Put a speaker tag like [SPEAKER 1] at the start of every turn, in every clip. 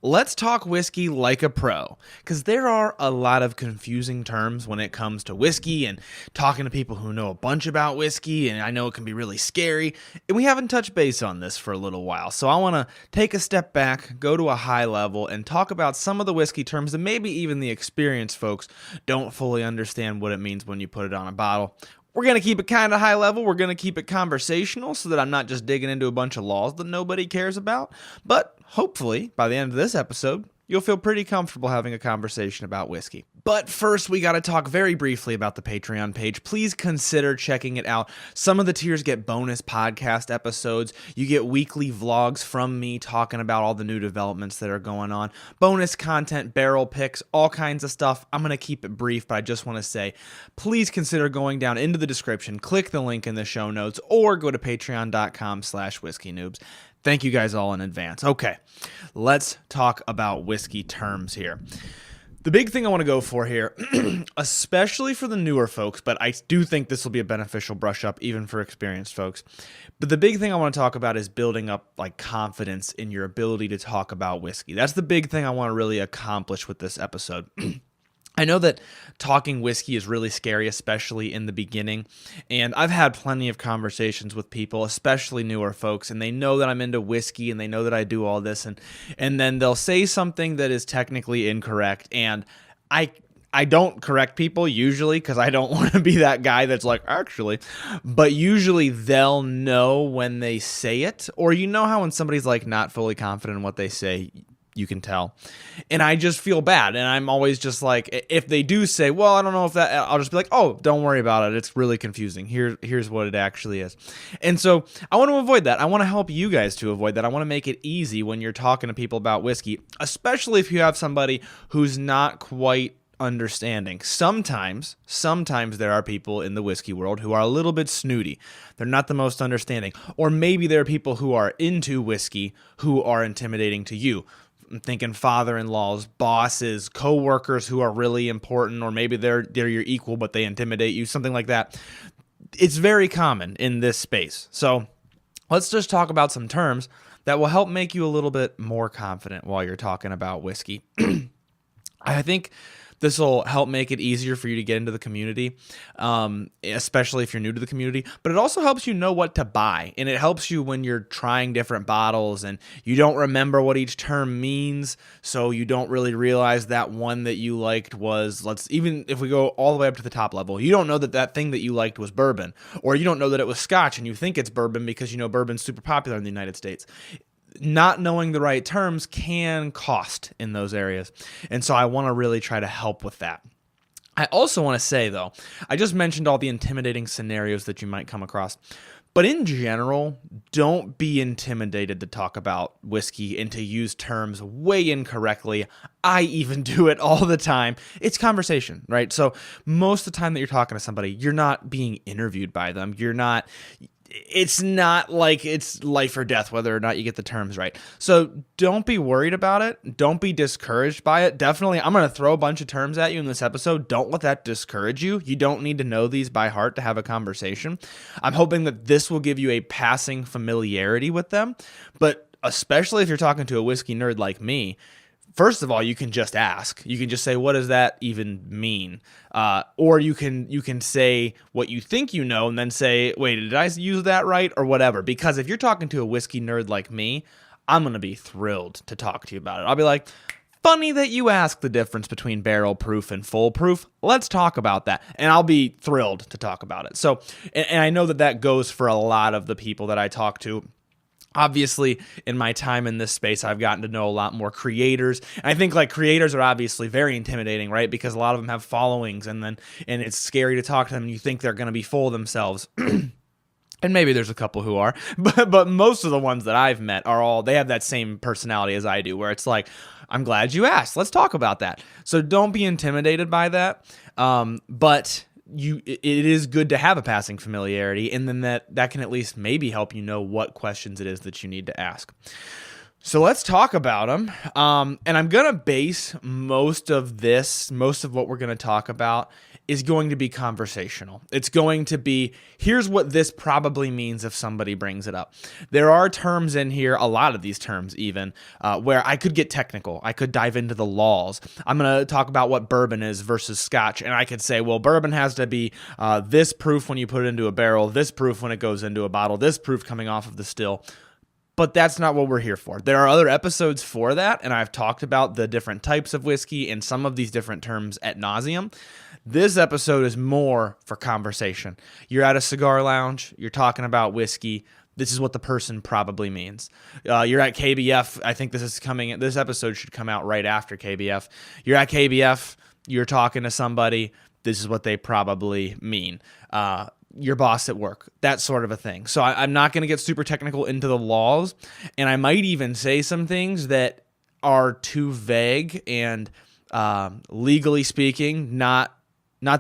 [SPEAKER 1] Let's talk whiskey like a pro, because there are a lot of confusing terms when it comes to whiskey and talking to people who know a bunch about whiskey, and I know it can be really scary, and we haven't touched base on this for a little while, so I want to take a step back, go to a high level, and talk about some of the whiskey terms that maybe even the experienced folks don't fully understand what it means when you put it on a bottle. We're going to keep it kind of high level. We're going to keep it conversational so that I'm not just digging into a bunch of laws that nobody cares about. But hopefully, by the end of this episode, you'll feel pretty comfortable having a conversation about whiskey. But first, we got to talk very briefly about the Patreon page. Please consider checking it out. Some of the tiers get bonus podcast episodes. You get weekly vlogs from me talking about all the new developments that are going on. Bonus content, barrel picks, all kinds of stuff. I'm going to keep it brief, but I just want to say, please consider going down into the description, click the link in the show notes, or go to patreon.com/whiskeynoobs. Thank you guys all in advance. Okay, let's talk about whiskey terms here. The big thing I want to go for here, especially for the newer folks, but I do think this will be a beneficial brush up even for experienced folks. But the big thing I want to talk about is building up like confidence in your ability to talk about whiskey. That's the big thing I want to really accomplish with this episode. I know that talking whiskey is really scary, especially in the beginning, and I've had plenty of conversations with people, especially newer folks, and they know that I'm into whiskey, and they know that I do all this, and then they'll say something that is technically incorrect, and I don't correct people usually because I don't want to be that guy that's like, actually, but usually they'll know when they say it, or you know how when somebody's like not fully confident in what they say, you can tell. And I just feel bad. And I'm always just like, if they do say, well, I don't know if that, I'll just be like, oh, don't worry about it. It's really confusing. Here's what it actually is. And so I want to avoid that. I want to help you guys to avoid that. I want to make it easy when you're talking to people about whiskey, especially if you have somebody who's not quite understanding. Sometimes there are people in the whiskey world who are a little bit snooty. They're not the most understanding. Or maybe there are people who are into whiskey who are intimidating to you. I'm thinking father-in-laws, bosses, coworkers who are really important, or maybe they're your equal, but they intimidate you, something like that. It's very common in this space. So let's just talk about some terms that will help make you a little bit more confident while you're talking about whiskey. I think this will help make it easier for you to get into the community, especially if you're new to the community. But it also helps you know what to buy, and it helps you when you're trying different bottles and you don't remember what each term means, so you don't really realize that one that you liked was, even if we go all the way up to the top level, you don't know that thing that you liked was bourbon, or you don't know that it was scotch and you think it's bourbon because you know bourbon's super popular in the United States. Not knowing the right terms can cost in those areas. And so I want to really try to help with that. I also want to say, though, I just mentioned all the intimidating scenarios that you might come across. But in general, don't be intimidated to talk about whiskey and to use terms way incorrectly. I even do it all the time. It's conversation, right? So most of the time that you're talking to somebody, you're not being interviewed by them. It's not like it's life or death whether or not you get the terms right. So don't be worried about it. Don't be discouraged by it. Definitely, I'm going to throw a bunch of terms at you in this episode. Don't let that discourage you. You don't need to know these by heart to have a conversation. I'm hoping that this will give you a passing familiarity with them. But especially if you're talking to a whiskey nerd like me, first of all, you can just ask. You can just say, what does that even mean? Or you can say what you think you know and then say, wait, did I use that right? Or whatever. Because if you're talking to a whiskey nerd like me, I'm going to be thrilled to talk to you about it. I'll be like, funny that you asked the difference between barrel proof and full proof. Let's talk about that. And I'll be thrilled to talk about it. So, and I know that goes for a lot of the people that I talk to. Obviously, in my time in this space, I've gotten to know a lot more creators. And I think like creators are obviously very intimidating, right? Because a lot of them have followings and it's scary to talk to them and you think they're going to be full of themselves. And maybe there's a couple who are, but most of the ones that I've met they have that same personality as I do, where it's like, I'm glad you asked. Let's talk about that. So don't be intimidated by that. But it is good to have a passing familiarity, and then that can at least maybe help you know what questions it is that you need to ask. So let's talk about them. And I'm going to base most of what we're going to talk about is going to be conversational. It's going to be, here's what this probably means if somebody brings it up. There are terms in here, a lot of these terms even, where I could get technical. I could dive into the laws. I'm going to talk about what bourbon is versus scotch. And I could say, well, bourbon has to be this proof when you put it into a barrel, this proof when it goes into a bottle, this proof coming off of the still. But that's not what we're here for. There are other episodes for that, and I've talked about the different types of whiskey and some of these different terms ad nauseum. This episode is more for conversation. You're at a cigar lounge, you're talking about whiskey. This is what the person probably means. You're at KBF. I think this episode should come out right after KBF. You're at KBF, you're talking to somebody. This is what they probably mean. Your boss at work, that sort of a thing. So I'm not going to get super technical into the laws, and I might even say some things that are too vague and legally speaking, not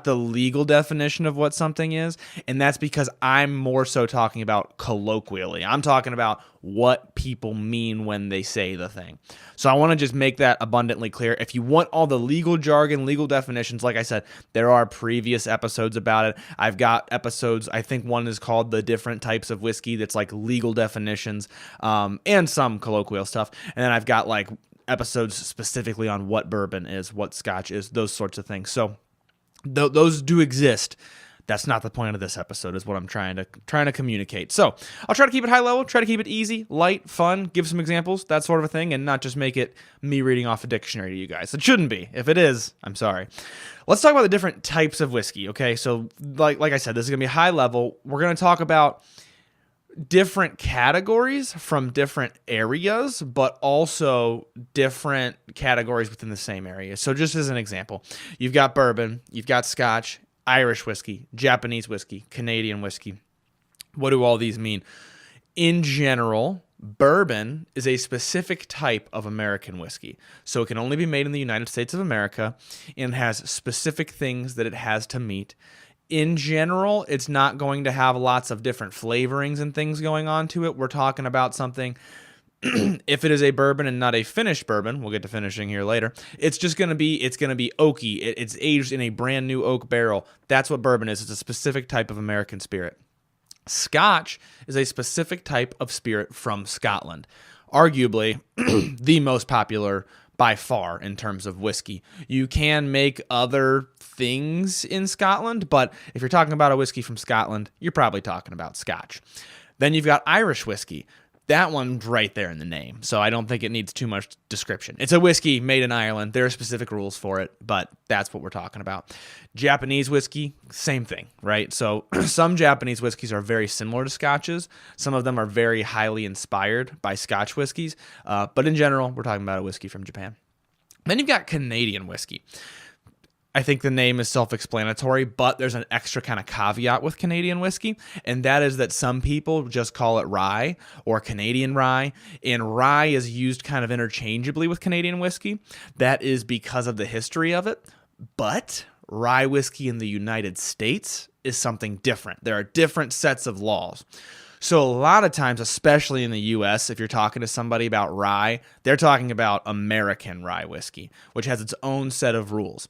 [SPEAKER 1] the legal definition of what something is, and that's because I'm more so talking about colloquially. I'm talking about what people mean when they say the thing. So I want to just make that abundantly clear. If you want all the legal jargon, legal definitions, like I said, there are previous episodes about it. I've got episodes, I think one is called The Different Types of Whiskey, that's like legal definitions, and some colloquial stuff. And then I've got like episodes specifically on what bourbon is, what scotch is, those sorts of things. So those do exist. That's not the point of this episode, is what I'm trying to communicate. So I'll try to keep it high level, try to keep it easy, light, fun, give some examples, that sort of a thing, and not just make it me reading off a dictionary to you guys. It shouldn't be. If it is, I'm sorry. Let's talk about the different types of whiskey, okay? So like I said, this is going to be high level. We're going to talk about different categories from different areas, but also different categories within the same area. So just as an example, you've got bourbon, you've got scotch, Irish whiskey, Japanese whiskey, Canadian whiskey. What do all these mean? In general, bourbon is a specific type of American whiskey. So it can only be made in the United States of America and has specific things that it has to meet. In general, it's not going to have lots of different flavorings and things going on to it. We're talking about something, if it is a bourbon and not a finished bourbon, we'll get to finishing here later, it's going to be oaky. It's aged in a brand new oak barrel. That's what bourbon is. It's a specific type of American spirit. Scotch is a specific type of spirit from Scotland. Arguably the most popular by far in terms of whiskey. You can make other things in Scotland, but if you're talking about a whiskey from Scotland, you're probably talking about Scotch. Then you've got Irish whiskey. That one's right there in the name, so I don't think it needs too much description. It's a whiskey made in Ireland. There are specific rules for it, but that's what we're talking about. Japanese whiskey, same thing, right? So some Japanese whiskeys are very similar to Scotches. Some of them are very highly inspired by Scotch whiskeys, but in general, we're talking about a whiskey from Japan. Then you've got Canadian whiskey. I think the name is self-explanatory, but there's an extra kind of caveat with Canadian whiskey, and that is that some people just call it rye or Canadian rye, and rye is used kind of interchangeably with Canadian whiskey. That is because of the history of it, but rye whiskey in the United States is something different. There are different sets of laws. So a lot of times, especially in the U.S., if you're talking to somebody about rye, they're talking about American rye whiskey, which has its own set of rules.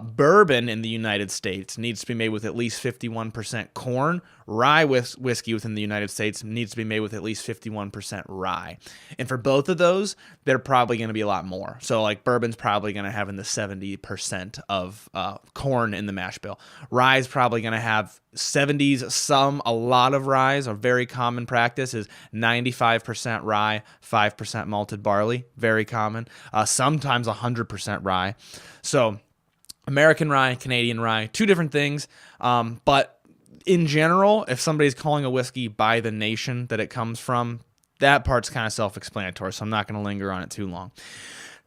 [SPEAKER 1] Bourbon in the United States needs to be made with at least 51% corn. Rye whiskey within the United States needs to be made with at least 51% rye. And for both of those, they're probably going to be a lot more. So like bourbon's probably going to have in the 70% of corn in the mash bill. Rye is probably going to have 70s, a lot of ryes. A very common practice is 95% rye, 5% malted barley. Very common. Sometimes 100% rye. So American rye, Canadian rye, two different things. But in general, if somebody's calling a whiskey by the nation that it comes from, that part's kind of self-explanatory, so I'm not going to linger on it too long.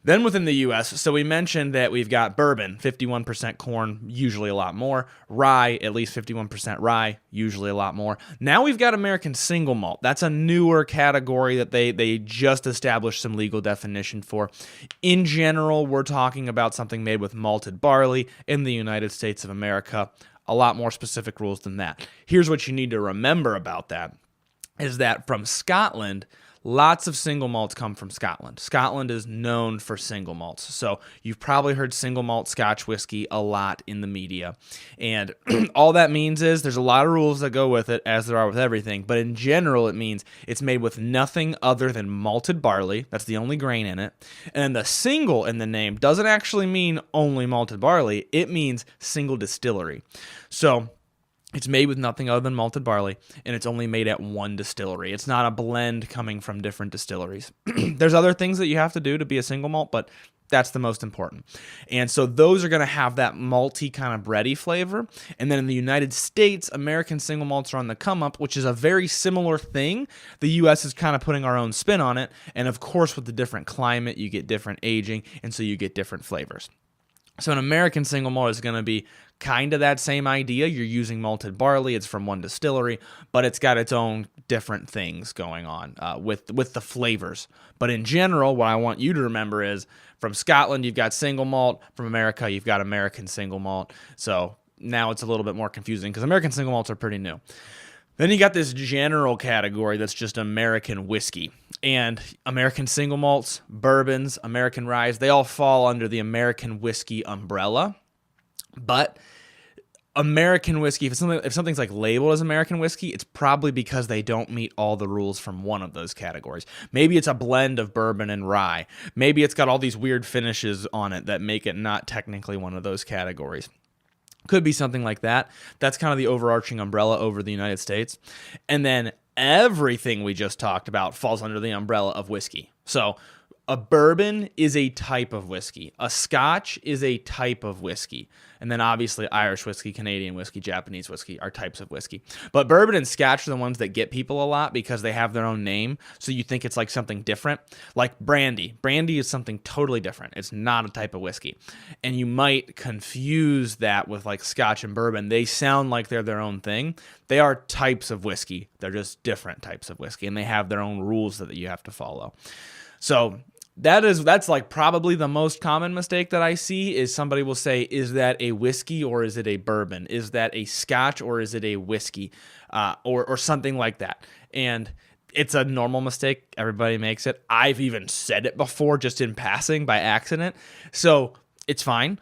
[SPEAKER 1] Then within the U.S., so we mentioned that we've got bourbon, 51% corn, usually a lot more. Rye, at least 51% rye, usually a lot more. Now we've got American single malt. That's a newer category that they just established some legal definition for. In general, we're talking about something made with malted barley in the United States of America. A lot more specific rules than that. Here's what you need to remember about that, is that from Scotland, Lots of single malts come from Scotland. Scotland is known for single malts. So you've probably heard single malt Scotch whiskey a lot in the media. And all that means is there's a lot of rules that go with it, as there are with everything. But in general, it means it's made with nothing other than malted barley. That's the only grain in it. And the single in the name doesn't actually mean only malted barley. It means single distillery. So it's made with nothing other than malted barley, and it's only made at one distillery. It's not a blend coming from different distilleries. There's other things that you have to do to be a single malt, but that's the most important. And so those are going to have that malty kind of bready flavor. And then in the United States, American single malts are on the come up, which is a very similar thing. The U.S. is kind of putting our own spin on it. And of course, with the different climate, you get different aging, and so you get different flavors. So an American single malt is going to be kind of that same idea. You're using malted barley. It's from one distillery, but it's got its own different things going on with the flavors. But in general, what I want you to remember is from Scotland, you've got single malt. From America, you've got American single malt. So now it's a little bit more confusing because American single malts are pretty new. Then you got this general category that's just American whiskey. And American single malts, bourbons, American rye, they all fall under the American whiskey umbrella. But American whiskey, if something's like labeled as American whiskey, it's probably because they don't meet all the rules from one of those categories. Maybe it's a blend of bourbon and rye. Maybe it's got all these weird finishes on it that make it not technically one of those categories. Could be something like that. That's kind of the overarching umbrella over the United States. And then everything we just talked about falls under the umbrella of whiskey. So a bourbon is a type of whiskey. A Scotch is a type of whiskey. And then obviously Irish whiskey, Canadian whiskey, Japanese whiskey are types of whiskey. But bourbon and Scotch are the ones that get people a lot because they have their own name. So you think it's like something different. Like brandy. Brandy is something totally different. It's not a type of whiskey. And you might confuse that with like Scotch and bourbon. They sound like they're their own thing. They are types of whiskey. They're just different types of whiskey. And they have their own rules that you have to follow. So that's like probably the most common mistake that I see is somebody will say, is that a whiskey or is it a bourbon? Is that a Scotch or is it a whiskey? Or something like that. And it's a normal mistake. Everybody makes it. I've even said it before just in passing by accident. So it's fine.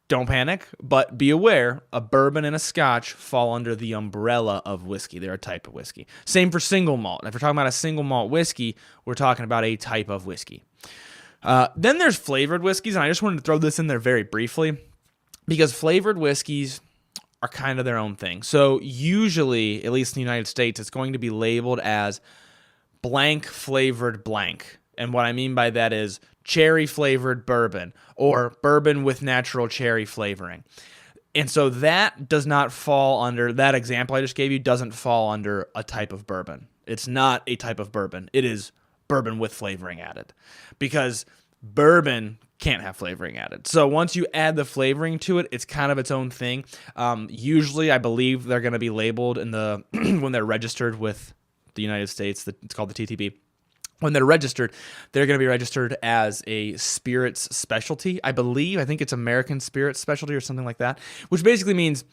[SPEAKER 1] Don't panic, but be aware, a bourbon and a Scotch fall under the umbrella of whiskey. They're a type of whiskey. Same for single malt. If we're talking about a single malt whiskey, we're talking about a type of whiskey. Then there's flavored whiskeys, and I just wanted to throw this in there very briefly because flavored whiskeys are kind of their own thing. So usually, at least in the United States, it's going to be labeled as blank flavored blank. And what I mean by that is cherry flavored bourbon or bourbon with natural cherry flavoring. And so that does not fall under, that example I just gave you doesn't fall under a type of bourbon. It's not a type of bourbon. It is bourbon with flavoring added because bourbon can't have flavoring added. So once you add the flavoring to it, it's kind of its own thing. Usually I believe they're going to be labeled in the when they're registered with the United States. It's called the TTB. When they're registered, they're going to be registered as a spirits specialty. I think it's American Spirits Specialty or something like that, which basically means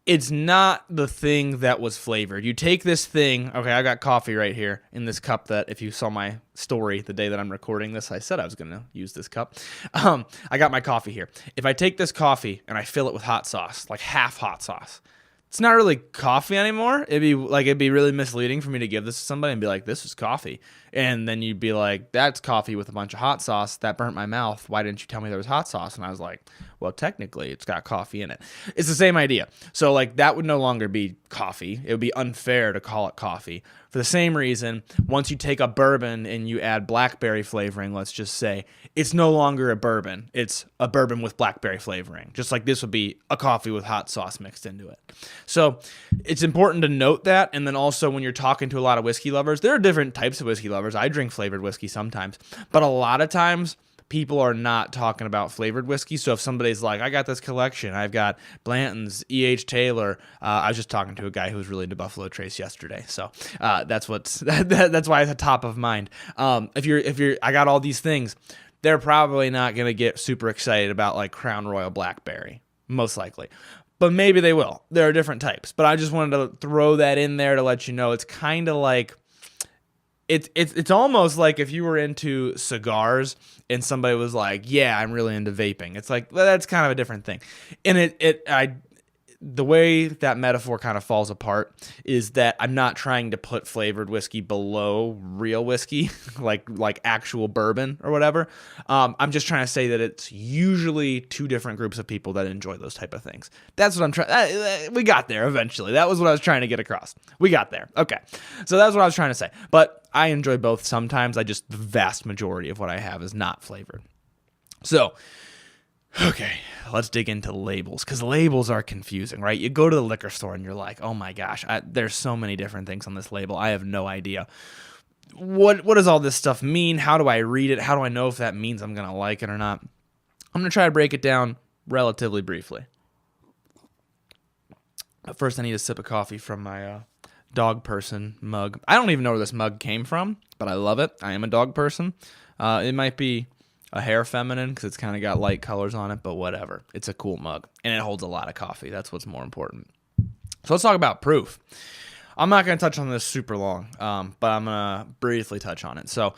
[SPEAKER 1] it's not the thing that was flavored. You take this thing, okay, I got coffee right here in this cup that if you saw my story the day that I'm recording this, I said I was going to use this cup. I got my coffee here. If I take this coffee and I fill it with hot sauce, like half hot sauce, it's not really coffee anymore. It'd be really misleading for me to give this to somebody and be like, this is coffee. And then you'd be like, that's coffee with a bunch of hot sauce. That burnt my mouth. Why didn't you tell me there was hot sauce? And I was like, well, technically it's got coffee in it. It's the same idea. So like that would no longer be coffee. It would be unfair to call it coffee. For the same reason, once you take a bourbon and you add blackberry flavoring, let's just say, it's no longer a bourbon. It's a bourbon with blackberry flavoring. Just like this would be a coffee with hot sauce mixed into it. So it's important to note that. And then also when you're talking to a lot of whiskey lovers, there are different types of whiskey lovers. I drink flavored whiskey sometimes, but a lot of times people are not talking about flavored whiskey. So if somebody's like, I got this collection, I've got Blanton's, E.H. Taylor. I was just talking to a guy who was really into Buffalo Trace yesterday. So that's why it's a top of mind. I got all these things. They're probably not going to get super excited about like Crown Royal Blackberry, most likely. But maybe they will. There are different types. But I just wanted to throw that in there to let you know it's kind of like, It's almost like if you were into cigars and somebody was like, "Yeah, I'm really into vaping." It's like, well, that's kind of a different thing. And the way that metaphor kind of falls apart is that I'm not trying to put flavored whiskey below real whiskey, like actual bourbon or whatever. I'm just trying to say that it's usually two different groups of people that enjoy those type of things. That's what I'm trying. We got there eventually. That was what I was trying to get across. We got there. Okay, so that's what I was trying to say. But I enjoy both sometimes. The vast majority of what I have is not flavored. So, okay, let's dig into labels, because labels are confusing, right? You go to the liquor store and you're like, oh my gosh, there's so many different things on this label. I have no idea. What does all this stuff mean? How do I read it? How do I know if that means I'm going to like it or not? I'm going to try to break it down relatively briefly. But first, I need a sip of coffee from my dog person mug. I don't even know where this mug came from, but I love it. I am a dog person. It might be a hair feminine because it's kind of got light colors on it, but whatever. It's a cool mug, and it holds a lot of coffee. That's what's more important. So let's talk about proof. I'm not going to touch on this super long, but I'm going to briefly touch on it. So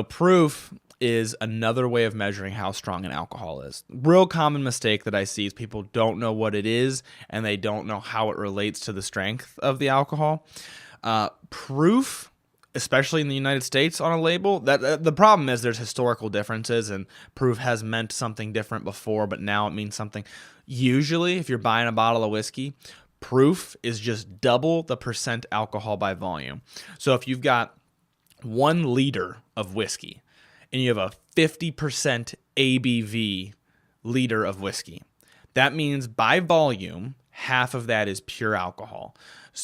[SPEAKER 1] proof is another way of measuring how strong an alcohol is. Real common mistake that I see is people don't know what it is, and they don't know how it relates to the strength of the alcohol. Proof, especially in the United States on a label, that the problem is there's historical differences, and proof has meant something different before, but now it means something. Usually, if you're buying a bottle of whiskey, proof is just double the percent alcohol by volume. So if you've got 1 liter of whiskey and you have a 50% ABV liter of whiskey, that means by volume, half of that is pure alcohol.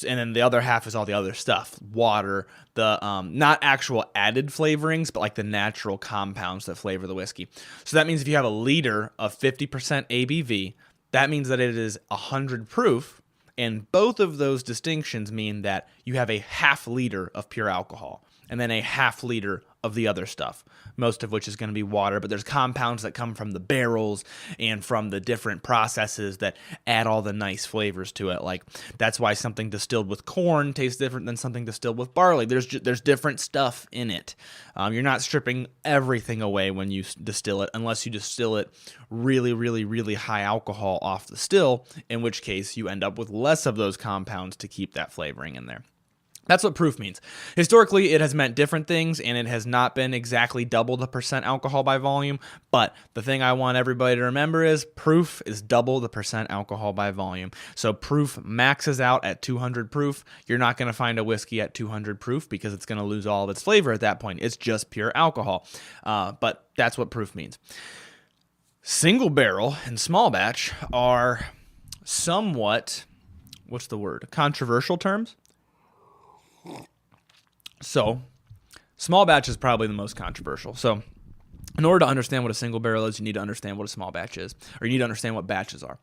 [SPEAKER 1] And then the other half is all the other stuff, water, the not actual added flavorings, but like the natural compounds that flavor the whiskey. So that means if you have a liter of 50% ABV, that means that it is 100 proof. And both of those distinctions mean that you have a half liter of pure alcohol and then a half liter of the other stuff, most of which is going to be water. But there's compounds that come from the barrels and from the different processes that add all the nice flavors to it. Like that's why something distilled with corn tastes different than something distilled with barley. There's different stuff in it. You're not stripping everything away when you distill it, unless you distill it really, really, really high alcohol off the still, in which case you end up with less of those compounds to keep that flavoring in there. That's what proof means. Historically, it has meant different things, and it has not been exactly double the percent alcohol by volume, but the thing I want everybody to remember is proof is double the percent alcohol by volume. So proof maxes out at 200 proof. You're not going to find a whiskey at 200 proof because it's going to lose all of its flavor at that point. It's just pure alcohol, but that's what proof means. Single barrel and small batch are somewhat, controversial terms. So, small batch is probably the most controversial. So, in order to understand what a single barrel is, you need to understand what a small batch is, or you need to understand what batches are.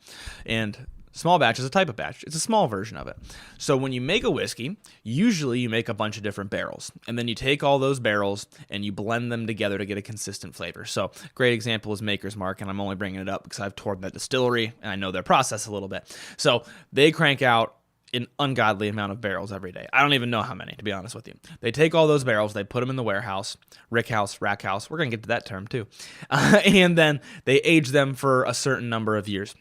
[SPEAKER 1] And small batch is a type of batch. It's a small version of it. So, when you make a whiskey, usually you make a bunch of different barrels, and then you take all those barrels and you blend them together to get a consistent flavor. So, great example is Maker's Mark, and I'm only bringing it up because I've toured that distillery and I know their process a little bit. So, they crank out an ungodly amount of barrels every day. I don't even know how many, to be honest with you. They take all those barrels, they put them in the warehouse, rick house, rack house. We're going to get to that term too. And then they age them for a certain number of years.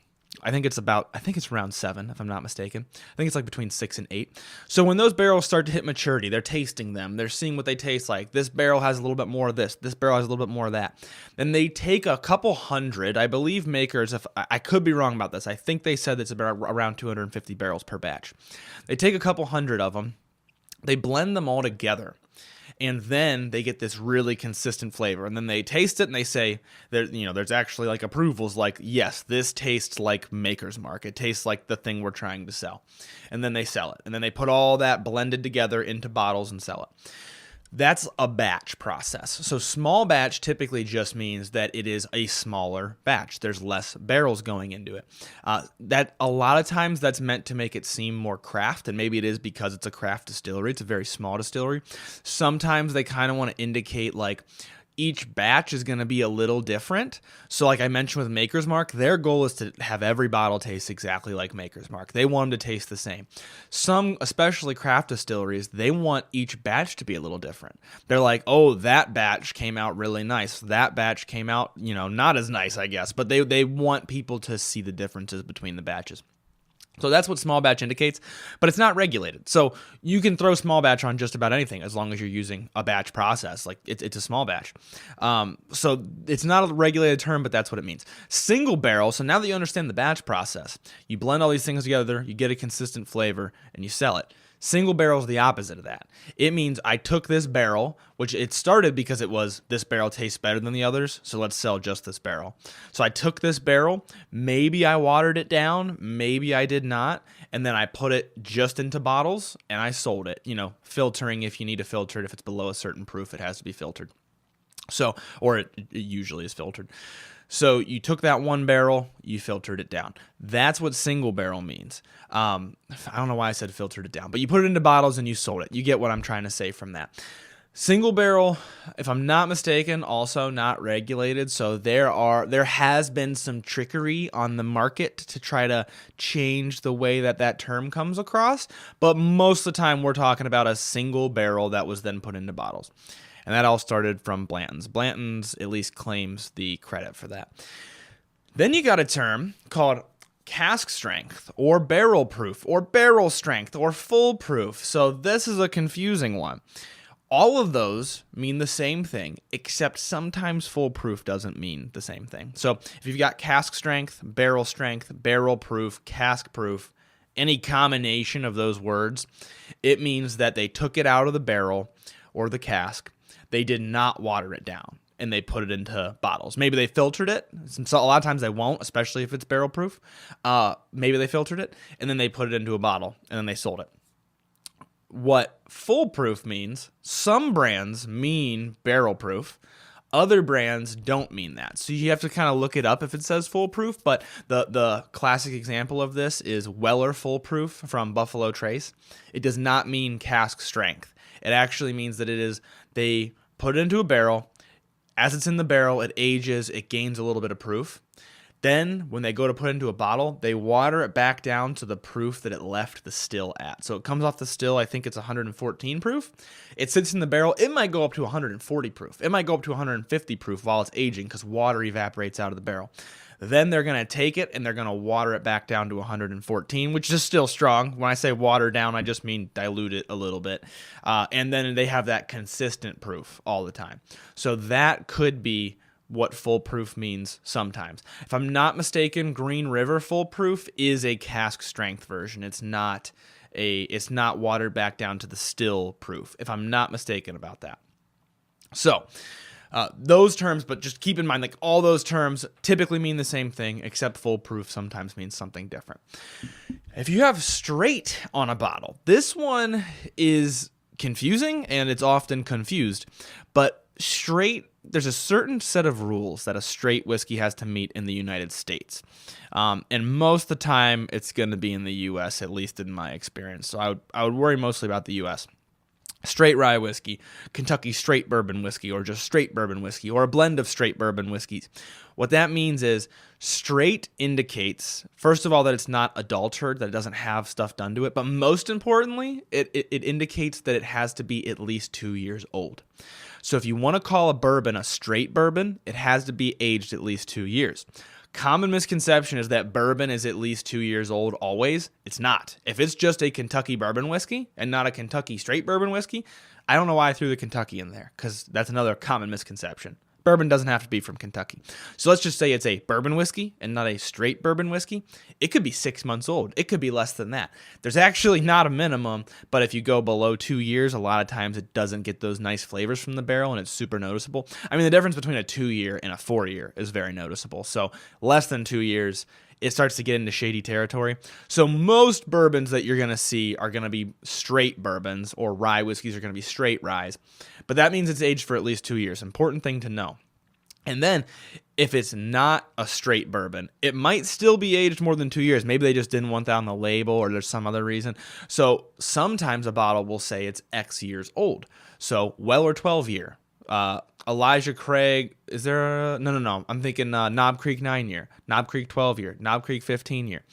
[SPEAKER 1] I think it's around 7, if I'm not mistaken. I think it's like between 6 and 8. So when those barrels start to hit maturity, they're tasting them. They're seeing what they taste like. This barrel has a little bit more of this. This barrel has a little bit more of that. Then they take a couple hundred, I believe Makers, if I could be wrong about this, I think they said it's about around 250 barrels per batch. They take a couple hundred of them. They blend them all together. And then they get this really consistent flavor. And then they taste it and they say, there's actually like approvals like, yes, this tastes like Maker's Mark. It tastes like the thing we're trying to sell. And then they sell it. And then they put all that blended together into bottles and sell it. That's a batch process. So small batch typically just means that it is a smaller batch. There's less barrels going into it. That a lot of times that's meant to make it seem more craft, and maybe it is because it's a craft distillery. It's a very small distillery. Sometimes they kind of want to indicate like each batch is going to be a little different. So like I mentioned with Maker's Mark, their goal is to have every bottle taste exactly like Maker's Mark. They want them to taste the same. Some, especially craft distilleries, they want each batch to be a little different. They're like, oh, that batch came out really nice. That batch came out, not as nice, I guess. But they want people to see the differences between the batches. So that's what small batch indicates, but it's not regulated. So you can throw small batch on just about anything as long as you're using a batch process. Like it's a small batch. So it's not a regulated term, but that's what it means. Single barrel. So now that you understand the batch process, you blend all these things together, you get a consistent flavor, and you sell it. Single barrel is the opposite of that. It means I took this barrel, which it started because it was this barrel tastes better than the others, so let's sell just this barrel. So I took this barrel, maybe I watered it down, maybe I did not, and then I put it just into bottles and I sold it. Filtering if you need to filter it. If it's below a certain proof, it has to be filtered. So, or it usually is filtered. So you took that one barrel, you filtered it down. That's what single barrel means. I don't know why I said filtered it down, but you put it into bottles and you sold it. You get what I'm trying to say from that. Single barrel, if I'm not mistaken, also not regulated. So there has been some trickery on the market to try to change the way that term comes across. But most of the time we're talking about a single barrel that was then put into bottles. And that all started from Blanton's. Blanton's at least claims the credit for that. Then you got a term called cask strength or barrel proof or barrel strength or full proof. So this is a confusing one. All of those mean the same thing, except sometimes full proof doesn't mean the same thing. So if you've got cask strength, barrel proof, cask proof, any combination of those words, it means that they took it out of the barrel or the cask. They did not water it down, and they put it into bottles. Maybe they filtered it. So a lot of times they won't, especially if it's barrel proof. Maybe they filtered it, and then they put it into a bottle, and then they sold it. What full proof means, some brands mean barrel proof. Other brands don't mean that. So you have to kind of look it up if it says full proof. But the classic example of this is Weller Full Proof from Buffalo Trace. It does not mean cask strength. It actually means that they put it into a barrel. As it's in the barrel, it ages, it gains a little bit of proof. Then, when they go to put it into a bottle, they water it back down to the proof that it left the still at. So it comes off the still, I think it's 114 proof. It sits in the barrel. It might go up to 140 proof. It might go up to 150 proof while it's aging because water evaporates out of the barrel. Then they're going to take it and they're going to water it back down to 114, which is still strong. When I say water down, I just mean dilute it a little bit. And then they have that consistent proof all the time. So that could be what full proof means sometimes. If I'm not mistaken, Green River full proof is a cask strength version. It's not watered back down to the still proof, if I'm not mistaken about that. So those terms, but just keep in mind, like all those terms typically mean the same thing, except full proof sometimes means something different. If you have straight on a bottle, this one is confusing and it's often confused, but straight, there's a certain set of rules that a straight whiskey has to meet in the United States. And most of the time it's going to be in the U.S., at least in my experience. So I would worry mostly about the U.S. Straight rye whiskey, Kentucky straight bourbon whiskey, or just straight bourbon whiskey, or a blend of straight bourbon whiskeys. What that means is straight indicates, first of all, that it's not adulterated, that it doesn't have stuff done to it, but most importantly, it indicates that it has to be at least 2 years old. So if you want to call a bourbon a straight bourbon, it has to be aged at least 2 years. Common misconception is that bourbon is at least 2 years old always. It's not. If it's just a Kentucky bourbon whiskey and not a Kentucky straight bourbon whiskey, I don't know why I threw the Kentucky in there, because that's another common misconception. Bourbon doesn't have to be from Kentucky. So let's just say it's a bourbon whiskey and not a straight bourbon whiskey. It could be 6 months old. It could be less than that. There's actually not a minimum, but if you go below 2 years, a lot of times it doesn't get those nice flavors from the barrel and it's super noticeable. I mean, the difference between a 2 year and a 4 year is very noticeable. So less than 2 years, it starts to get into shady territory. So most bourbons that you're going to see are going to be straight bourbons, or rye whiskeys are going to be straight ryes. But that means it's aged for at least 2 years. Important thing to know. And then if it's not a straight bourbon, it might still be aged more than 2 years. Maybe they just didn't want that on the label, or there's some other reason. So sometimes a bottle will say it's X years old. So Weller 12 year. Elijah Craig, is there a, no. I'm thinking Knob Creek 9-year, Knob Creek 12-year, Knob Creek 15-year.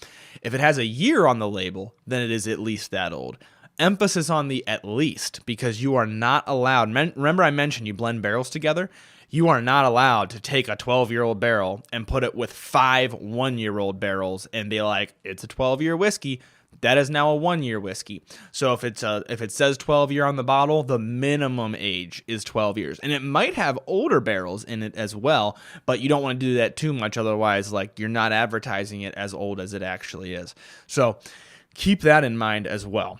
[SPEAKER 1] If it has a year on the label, then it is at least that old. Emphasis on the at least, because you are not allowed. Remember I mentioned you blend barrels together? You are not allowed to take a 12-year-old barrel and put it with 5 1-year-old barrels and be like, it's a 12-year whiskey. That is now a 1-year whiskey. So if it says 12-year on the bottle, the minimum age is 12 years. And it might have older barrels in it as well, but you don't want to do that too much. Otherwise, like, you're not advertising it as old as it actually is. So keep that in mind as well.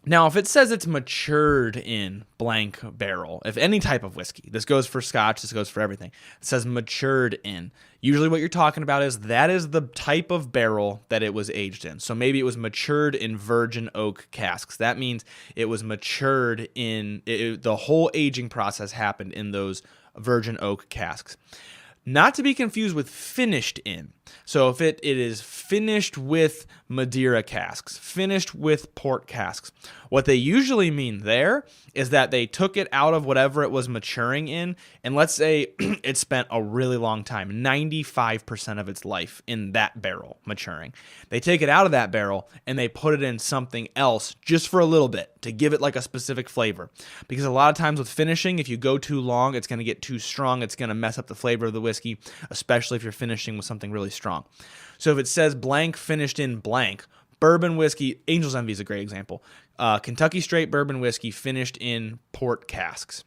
[SPEAKER 1] Now, if it says it's matured in blank barrel, if any type of whiskey, this goes for Scotch, this goes for everything, it says matured in, usually what you're talking about is that is the type of barrel that it was aged in. So maybe it was matured in virgin oak casks. That means it was matured in, the whole aging process happened in those virgin oak casks. Not to be confused with finished in. So if it is finished with Madeira casks, finished with port casks, what they usually mean there is that they took it out of whatever it was maturing in, and let's say it spent a really long time, 95% of its life in that barrel maturing. They take it out of that barrel and they put it in something else just for a little bit to give it like a specific flavor. Because a lot of times with finishing, if you go too long, it's going to get too strong. It's going to mess up the flavor of the whiskey, especially if you're finishing with something really strong. So if it says blank finished in blank, bourbon whiskey, Angel's Envy is a great example. Kentucky straight bourbon whiskey finished in port casks.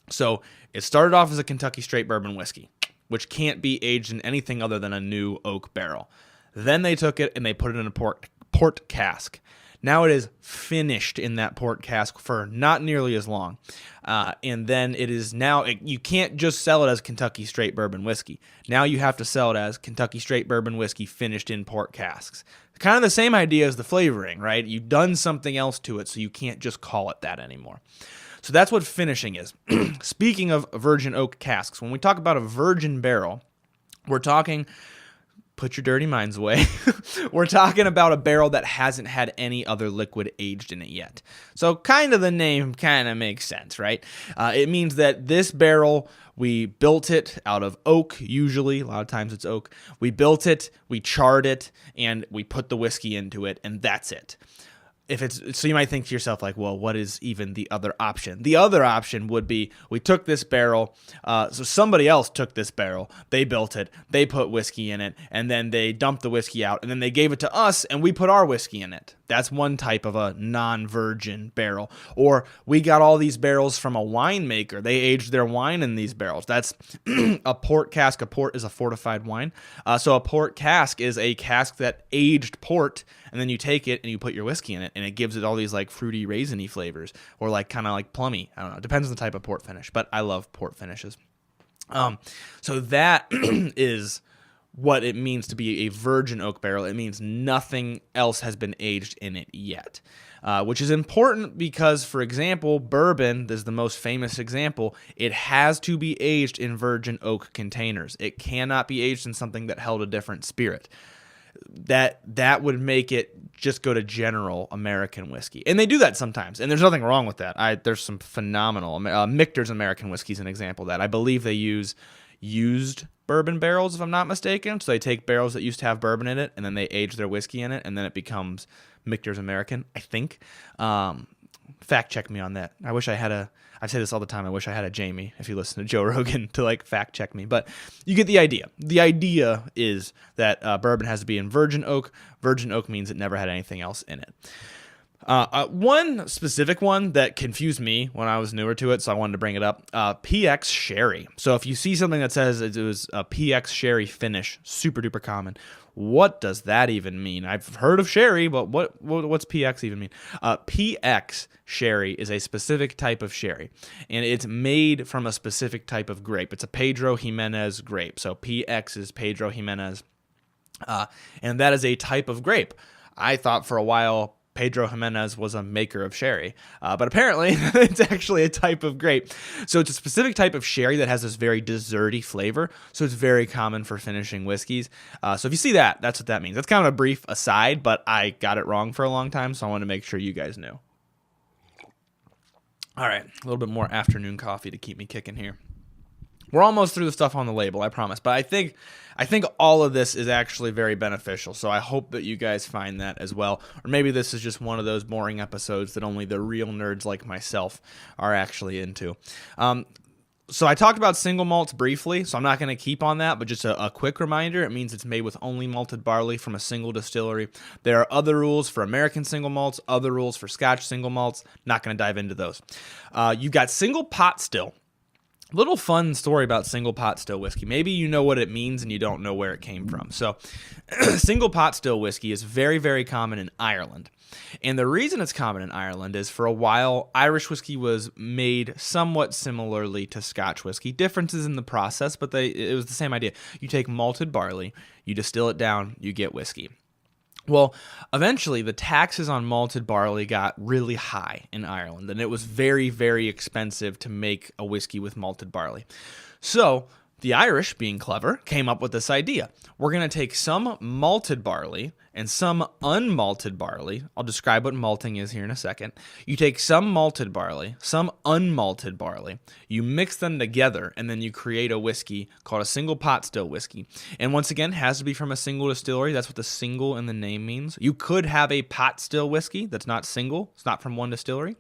[SPEAKER 1] So it started off as a Kentucky straight bourbon whiskey, which can't be aged in anything other than a new oak barrel. Then they took it and they put it in a port cask. Now it is finished in that port cask for not nearly as long. And then it is now, you can't just sell it as Kentucky straight bourbon whiskey. Now you have to sell it as Kentucky straight bourbon whiskey finished in port casks. Kind of the same idea as the flavoring, right? You've done something else to it, so you can't just call it that anymore. So that's what finishing is. Speaking of virgin oak casks, when we talk about a virgin barrel, we're talking, put your dirty minds away, we're talking about a barrel that hasn't had any other liquid aged in it yet. So kind of the name kind of makes sense, right? It means that this barrel, we built it out of oak, usually. A lot of times it's oak. We built it, we charred it, and we put the whiskey into it, and that's it. So you might think to yourself, like, well, what is even the other option? The other option would be we took this barrel, so somebody else took this barrel, they built it, they put whiskey in it, and then they dumped the whiskey out, and then they gave it to us, and we put our whiskey in it. That's one type of a non-virgin barrel. Or we got all these barrels from a winemaker. They aged their wine in these barrels. That's a port cask. A port is a fortified wine. So a port cask is a cask that aged port, and then you take it and you put your whiskey in it, and it gives it all these like fruity, raisiny flavors, or like kind of like plummy. I don't know. It depends on the type of port finish, but I love port finishes. So that is what it means to be a virgin oak barrel. It means nothing else has been aged in it yet, which is important because, for example, bourbon, this is the most famous example, it has to be aged in virgin oak containers. It cannot be aged in something that held a different spirit. That would make it just go to general American whiskey. And they do that sometimes, and there's nothing wrong with that. There's some phenomenal, Michter's American whiskey is an example of that. I believe they use used bourbon barrels, if I'm not mistaken. So they take barrels that used to have bourbon in it, and then they age their whiskey in it, and then it becomes Michter's American, I think. Fact check me on that. I say this all the time, I wish I had a Jamie, if you listen to Joe Rogan, to like fact check me. But you get the idea. The idea is that bourbon has to be in virgin oak. Virgin oak means it never had anything else in it. One specific one that confused me when I was newer to it, so I wanted to bring it up, PX Sherry. So if you see something that says it was a PX Sherry finish, super duper common, what does that even mean? I've heard of sherry, but what's PX even mean? PX Sherry is a specific type of sherry, and it's made from a specific type of grape. It's a Pedro Jimenez grape, so PX is Pedro Jimenez, and that is a type of grape. I thought for a while Pedro Jimenez was a maker of sherry, but apparently it's actually a type of grape. So it's a specific type of sherry that has this very desserty flavor, so it's very common for finishing whiskeys. So if you see that, that's what that means. That's kind of a brief aside, but I got it wrong for a long time, so I wanted to make sure you guys knew. All right, a little bit more afternoon coffee to keep me kicking here. We're almost through the stuff on the label, I promise. But I think all of this is actually very beneficial. So I hope that you guys find that as well. Or maybe this is just one of those boring episodes that only the real nerds like myself are actually into. So I talked about single malts briefly, so I'm not going to keep on that, but just a quick reminder, it means it's made with only malted barley from a single distillery. There are other rules for American single malts, other rules for Scotch single malts. Not going to dive into those. You've got single pot still. Little fun story about single pot still whiskey. Maybe you know what it means and you don't know where it came from. So single pot still whiskey is very, very common in Ireland. And the reason it's common in Ireland is for a while, Irish whiskey was made somewhat similarly to Scotch whiskey. Differences in the process, but it was the same idea. You take malted barley, you distill it down, you get whiskey. Well, eventually the taxes on malted barley got really high in Ireland, and it was very, very expensive to make a whiskey with malted barley. So the Irish, being clever, came up with this idea. We're going to take some malted barley and some unmalted barley. I'll describe what malting is here in a second. You take some malted barley, some unmalted barley, you mix them together, and then you create a whiskey called a single pot still whiskey. And once again, has to be from a single distillery. That's what the single in the name means. You could have a pot still whiskey that's not single. It's not from one distillery.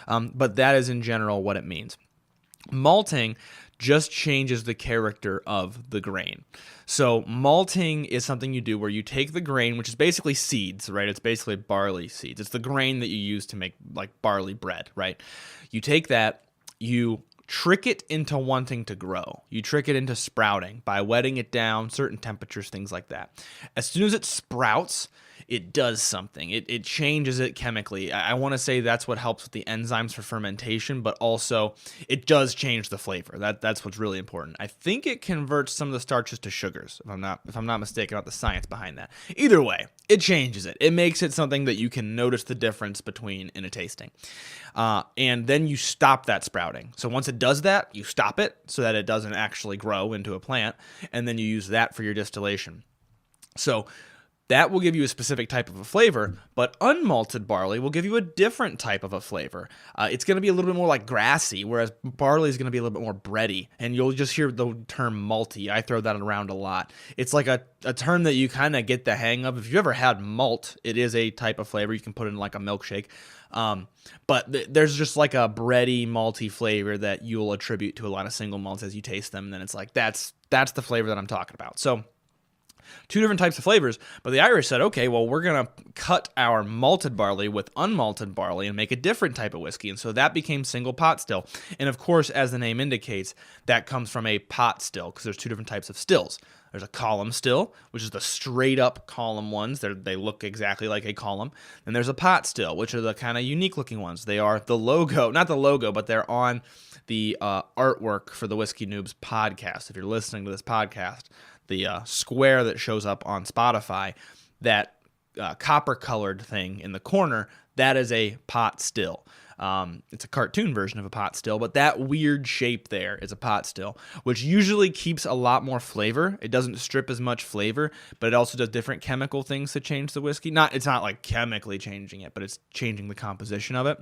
[SPEAKER 1] But that is in general what it means. Malting just changes the character of the grain. So malting is something you do where you take the grain, which is basically seeds, right? It's basically barley seeds. It's the grain that you use to make like barley bread, right? You take that, you trick it into wanting to grow. You trick it into sprouting by wetting it down, certain temperatures, things like that. As soon as it sprouts, it does something. It changes it chemically. I want to say that's what helps with the enzymes for fermentation, but also it does change the flavor. That's what's really important. I think it converts some of the starches to sugars, if I'm not mistaken about the science behind that. Either way, it changes it. It makes it something that you can notice the difference between in a tasting. And then you stop that sprouting. So once it does that, you stop it so that it doesn't actually grow into a plant, and then you use that for your distillation. So that will give you a specific type of a flavor, but unmalted barley will give you a different type of a flavor. It's going to be a little bit more like grassy, whereas barley is going to be a little bit more bready, and you'll just hear the term malty. I throw that around a lot. It's like a term that you kind of get the hang of. If you ever had malt, it is a type of flavor. You can put in like a milkshake. But there's just like a bready, malty flavor that you'll attribute to a lot of single malts as you taste them, and then it's like, that's the flavor that I'm talking about. So two different types of flavors, but the Irish said, okay, well, we're going to cut our malted barley with unmalted barley and make a different type of whiskey. And so that became single pot still. And of course, as the name indicates, that comes from a pot still because there's two different types of stills. There's a column still, which is the straight up column ones. They look exactly like a column. And there's a pot still, which are the kind of unique looking ones. They are the logo, not the logo, but they're on the artwork for the Whiskey Noobs podcast. If you're listening to this podcast, the square that shows up on Spotify, that copper-colored thing in the corner, that is a pot still. It's a cartoon version of a pot still, but that weird shape there is a pot still, which usually keeps a lot more flavor. It doesn't strip as much flavor, but it also does different chemical things to change the whiskey. It's not like chemically changing it, but it's changing the composition of it.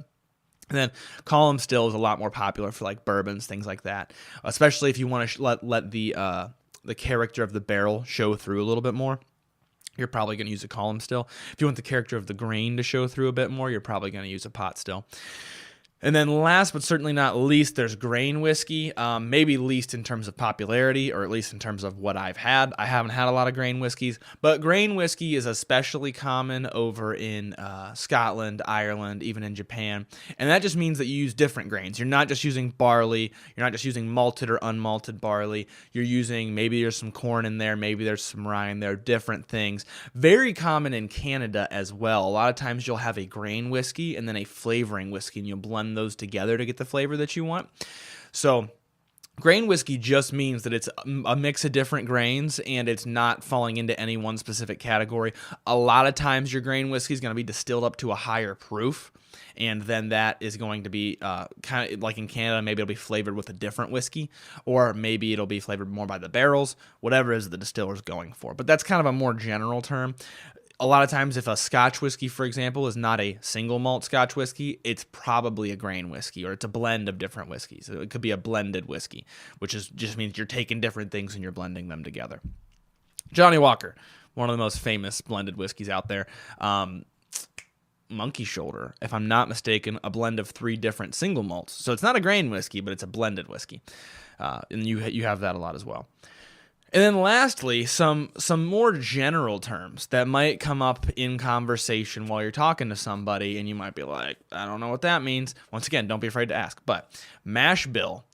[SPEAKER 1] And then column still is a lot more popular for like bourbons, things like that, especially if you want to let the character of the barrel show through a little bit more. You're probably going to use a column still. If you want the character of the grain to show through a bit more, you're probably going to use a pot still. And then last but certainly not least, there's grain whiskey, maybe least in terms of popularity, or at least in terms of what I've had. I haven't had a lot of grain whiskeys, but grain whiskey is especially common over in Scotland, Ireland, even in Japan. And that just means that you use different grains. You're not just using barley. You're not just using malted or unmalted barley. You're using, maybe there's some corn in there, maybe there's some rye in there, different things. Very common in Canada as well. A lot of times you'll have a grain whiskey and then a flavoring whiskey, and you'll blend those together to get the flavor that you want. So grain whiskey just means that it's a mix of different grains and it's not falling into any one specific category. A lot of times your grain whiskey is going to be distilled up to a higher proof, and then that is going to be kind of like in Canada, maybe it'll be flavored with a different whiskey, or maybe it'll be flavored more by the barrels, whatever is the distiller's going for. But that's kind of a more general term. A lot of times, if a Scotch whiskey, for example, is not a single malt Scotch whiskey, it's probably a grain whiskey, or it's a blend of different whiskeys. So it could be a blended whiskey, which just means you're taking different things and you're blending them together. Johnny Walker, one of the most famous blended whiskeys out there. Monkey Shoulder, if I'm not mistaken, a blend of 3 different single malts. So it's not a grain whiskey, but it's a blended whiskey. And you have that a lot as well. And then lastly, some more general terms that might come up in conversation while you're talking to somebody, and you might be like, I don't know what that means. Once again, don't be afraid to ask. But mash bill.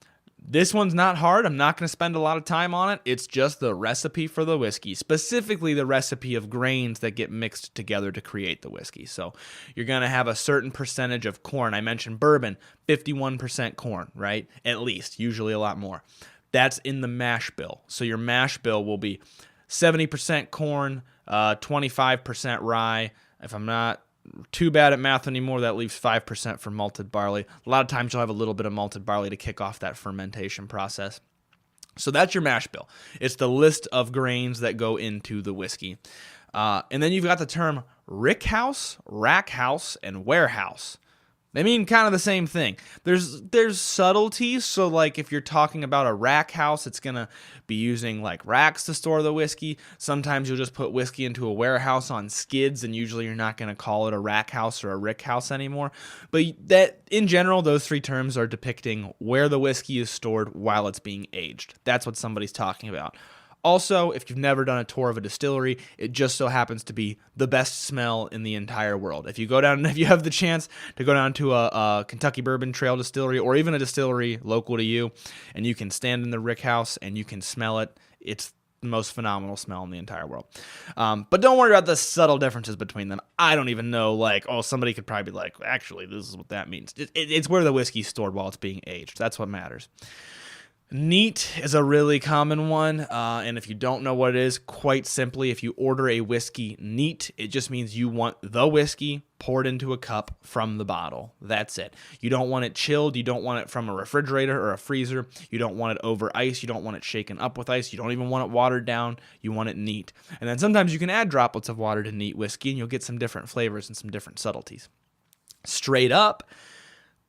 [SPEAKER 1] This one's not hard. I'm not going to spend a lot of time on it. It's just the recipe for the whiskey, specifically the recipe of grains that get mixed together to create the whiskey. So you're going to have a certain percentage of corn. I mentioned bourbon, 51% corn, right? At least, usually a lot more. That's in the mash bill. So your mash bill will be 70% corn, 25% rye. If I'm not too bad at math anymore, that leaves 5% for malted barley. A lot of times you'll have a little bit of malted barley to kick off that fermentation process. So that's your mash bill. It's the list of grains that go into the whiskey. And then you've got the term rickhouse, rack house, and warehouse. They mean kind of the same thing. There's subtleties. So like if you're talking about a rack house, it's going to be using like racks to store the whiskey. Sometimes you'll just put whiskey into a warehouse on skids, and usually you're not going to call it a rack house or a rick house anymore. But that in general, those 3 terms are depicting where the whiskey is stored while it's being aged. That's what somebody's talking about. Also, if you've never done a tour of a distillery, it just so happens to be the best smell in the entire world. If you have the chance to go down to a Kentucky Bourbon Trail distillery, or even a distillery local to you, and you can stand in the rick house and you can smell it, it's the most phenomenal smell in the entire world. But don't worry about the subtle differences between them. I don't even know, somebody could probably be like, actually, this is what that means. It's where the whiskey's stored while it's being aged. That's what matters. Neat is a really common one, and if you don't know what it is, quite simply, if you order a whiskey neat, it just means you want the whiskey poured into a cup from the bottle. That's it. You don't want it chilled. You don't want it from a refrigerator or a freezer. You don't want it over ice. You don't want it shaken up with ice. You don't even want it watered down. You want it neat. And then sometimes you can add droplets of water to neat whiskey, and you'll get some different flavors and some different subtleties. Straight up,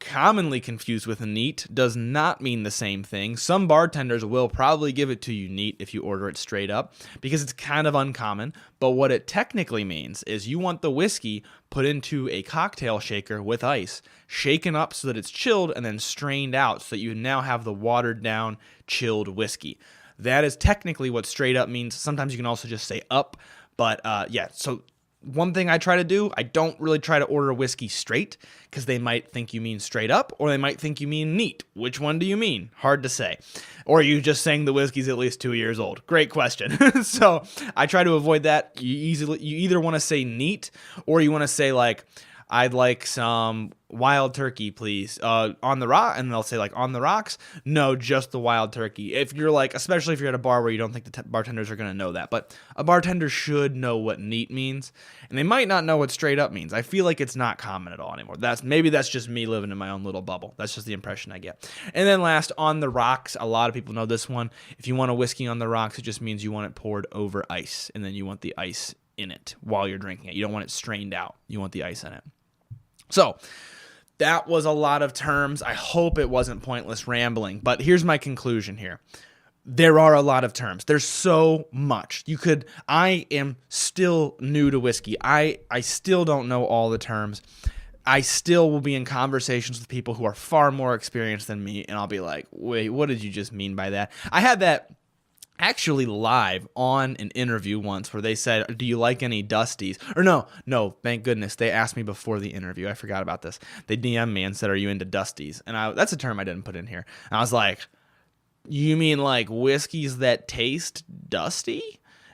[SPEAKER 1] commonly confused with a neat, does not mean the same thing. Some bartenders will probably give it to you neat if you order it straight up, because it's kind of uncommon. But what it technically means is you want the whiskey put into a cocktail shaker with ice, shaken up so that it's chilled, and then strained out so that you now have the watered down chilled whiskey. That is technically what straight up means. Sometimes you can also just say up, but so one thing I try to do, I don't really try to order whiskey straight, because they might think you mean straight up, or they might think you mean neat. Which one do you mean? Hard to say. Or are you just saying the whiskey's at least 2 years old? Great question. So I try to avoid that. You either want to say neat, or you want to say like, I'd like some wild turkey, please, on the rock, and they'll say like on the rocks. No, just the wild turkey. If you're like, especially if you're at a bar where you don't think the bartenders are going to know that, but a bartender should know what neat means, and they might not know what straight up means. I feel like it's not common at all anymore. Maybe that's just me living in my own little bubble. That's just the impression I get. And then last, on the rocks, a lot of people know this one. If you want a whiskey on the rocks, it just means you want it poured over ice, and then you want the ice in it while you're drinking it. You don't want it strained out. You want the ice in it. So that was a lot of terms. I hope it wasn't pointless rambling, but here's my conclusion here. There are a lot of terms. There's so much. I am still new to whiskey. I still don't know all the terms. I still will be in conversations with people who are far more experienced than me, and I'll be like, wait, what did you just mean by that? I had that actually live on an interview once where they said, do you like any Dusties? Or no, thank goodness. They asked me before the interview. I forgot about this. They DM'd me and said, are you into Dusties? And that's a term I didn't put in here. And I was like, you mean like whiskeys that taste dusty?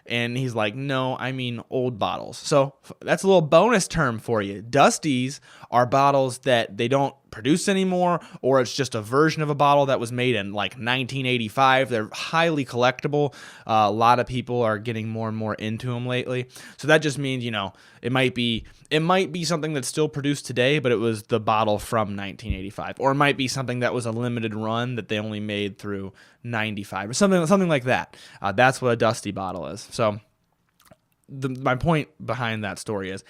[SPEAKER 1] And he's like, no, I mean old bottles. So that's a little bonus term for you. Dusties are bottles that they don't produce anymore, or it's just a version of a bottle that was made in like 1985. They're highly collectible. A lot of people are getting more and more into them lately. So that just means, it might be something that's still produced today, but it was the bottle from 1985, or it might be something that was a limited run that they only made through 95 or something like that. That's what a dusty bottle is. So my point behind that story is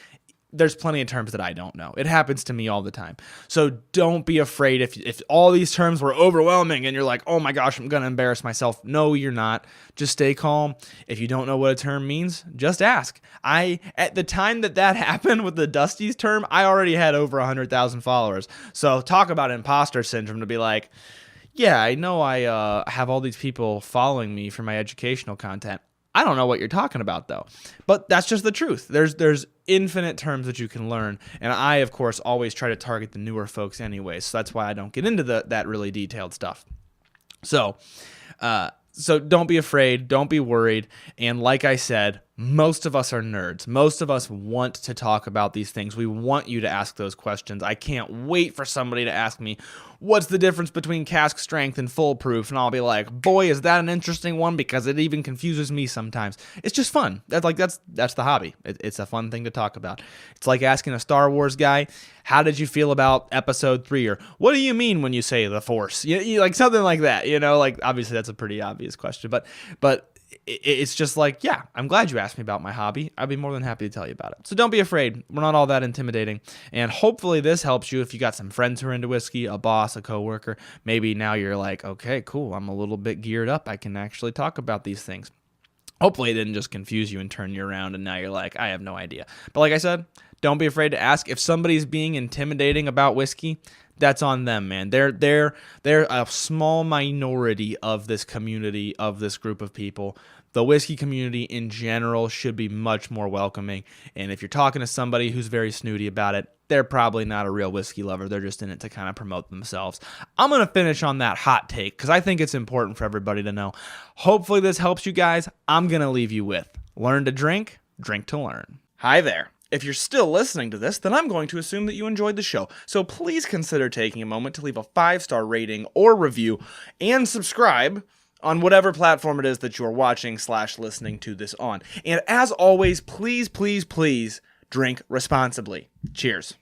[SPEAKER 1] there's plenty of terms that I don't know. It happens to me all the time. So don't be afraid if all these terms were overwhelming and you're like, oh my gosh, I'm going to embarrass myself. No, you're not. Just stay calm. If you don't know what a term means, just ask. At the time that happened with the Dusty's term, I already had over 100,000 followers. So talk about imposter syndrome to be like, yeah, I know I have all these people following me for my educational content. I don't know what you're talking about, though. But that's just the truth. There's infinite terms that you can learn. And I, of course, always try to target the newer folks anyway. So that's why I don't get into that really detailed stuff. So don't be afraid. Don't be worried. And like I said, most of us are nerds. Most of us want to talk about these things. We want you to ask those questions. I can't wait for somebody to ask me, what's the difference between cask strength and foolproof? And I'll be like, boy, is that an interesting one, because it even confuses me sometimes. It's just fun. That's the hobby. It's a fun thing to talk about. It's like asking a Star Wars guy, how did you feel about episode 3? Or what do you mean when you say the Force? You like something like that, like obviously that's a pretty obvious question, but it's just like, yeah, I'm glad you asked me about my hobby. I'd be more than happy to tell you about it. So don't be afraid. We're not all that intimidating. And hopefully this helps you if you got some friends who are into whiskey, a boss, a coworker. Maybe now you're like, okay, cool. I'm a little bit geared up. I can actually talk about these things. Hopefully it didn't just confuse you and turn you around and now you're like, I have no idea. But like I said, don't be afraid to ask. If somebody's being intimidating about whiskey, that's on them, man. They're a small minority of this community, of this group of people. The whiskey community in general should be much more welcoming. And if you're talking to somebody who's very snooty about it, they're probably not a real whiskey lover. They're just in it to kind of promote themselves. I'm going to finish on that hot take because I think it's important for everybody to know. Hopefully this helps you guys. I'm going to leave you with learn to drink, drink to learn. Hi there. If you're still listening to this, then I'm going to assume that you enjoyed the show. So please consider taking a moment to leave a 5-star rating or review and subscribe on whatever platform it is that you're watching/listening to this on. And as always, please, please, please drink responsibly. Cheers.